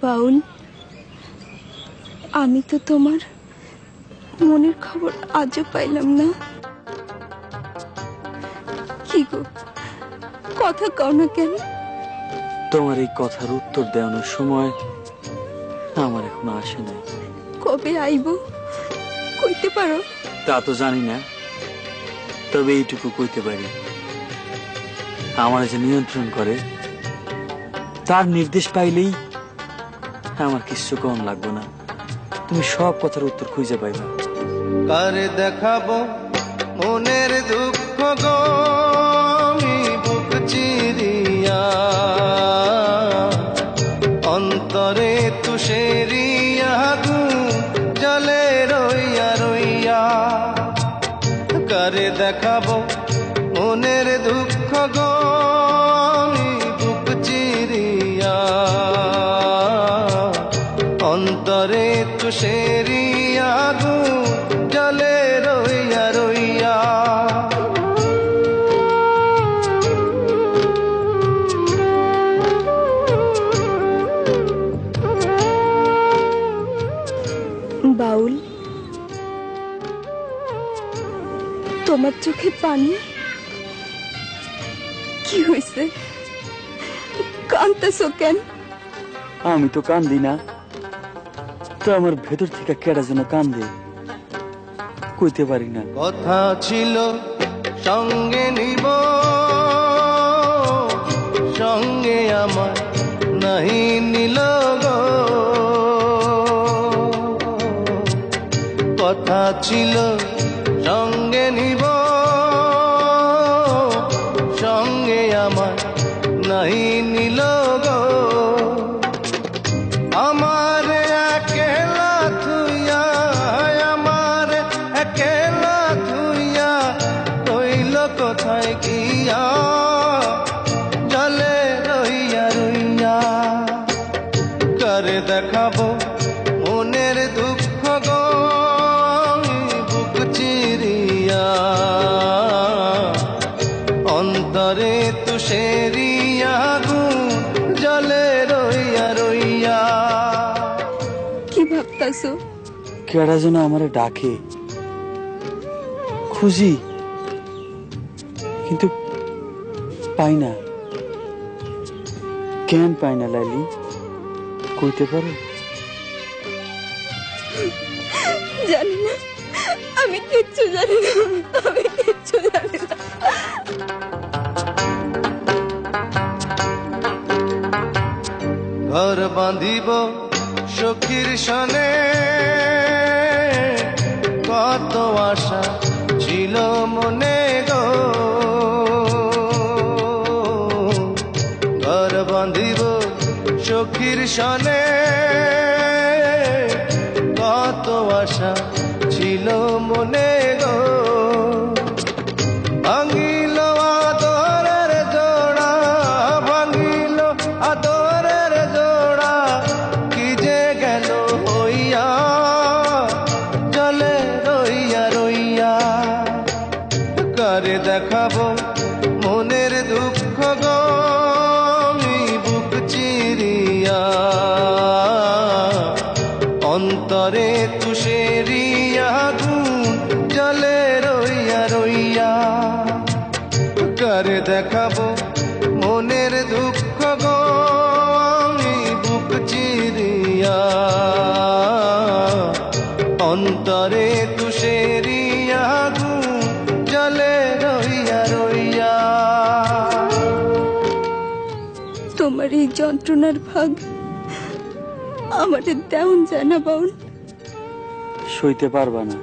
বাউল, আমি তো তোমার মনের খবর আজও পাইলাম না। কি গো, কথা কও না কেন? তোমার এই কথার উত্তর দেওয়ানোর সময় আমার এখনো আসে নাই। কবে আইব কইতে পারো? তা তো জানি না, তবে এইটুকু কইতে পারি, আমার যে নিয়ন্ত্রণ করে তার নির্দেশ পাইলেই আমার কিছু কম লাগবে না। তুমি সব কথার উত্তর খুঁজে পাইবা। কারে দেখাবো মনের দুঃখ গো, আমি বুক চিরিয়া অন্তরে তুষেরিয়া জলে রইয়া রইয়া। কারে দেখাবো মনের দুঃখ গো, আমি বুক চিরিয়া অন্তরে তুষেরিয়া জলে রইয়া রইয়া। বাউল, তোমার চোখে পানি? কি হয়েছে, কাঁদতেছো কেন? আমি তো কান্দি না, তো আমার ভেতর থেকে কেডা যেন কান্দে, কইতে পারি না। কথা ছিল সঙ্গে নিব, সঙ্গে আমার নাহি নিল গো। কথা ছিল সঙ্গে নিব, সঙ্গে আমার নাহি নিল গো। আমার একেলা থুইয়া, আমার একেলা থুইয়া রইল কোথায় গিয়া জলে রইয়া রইয়া। কারে দেখাবো মনের দুঃখ গো, আমি বুক চিরিয়া অন্তরে তুষেরিয়া জলে রইয়া রইয়া। কি ভাবতাছো? কেডা যেন আমারে ডাকে, খুঁজি কিন্তু পাই না। কেন পাই না লাইলি, কইতে পারো? জানি না, আমি কিচ্ছু জানি না, আমি কিচ্ছু জানি না। ঘর বাঁধিব সখীর সনে, কত আশা ছিল মনে গো। ঘর বাঁধিব সখীর সনে, কত আশা ছিল মনে গো। ভাঙিল আদরের জোড়া, ভাঙিল আদরের জোড়া, কি যে গেল হইয়া জলে রইয়া রইয়া। কারে দেখাবো মনের দুঃখ গো, আমি বুক চিরিয়া অন্তরে তুষেরিয়া জলে রইয়া রইয়া। কারে দেখাবো মনের দুঃখ গো, আমি বুক চিরিয়া অন্তরে তুষেরিয়া জলে রইয়া রইয়া। তোমার এই যন্ত্রণার ভাগ আমাদের দেওন যায় না বাউল। সইতে পারবা না।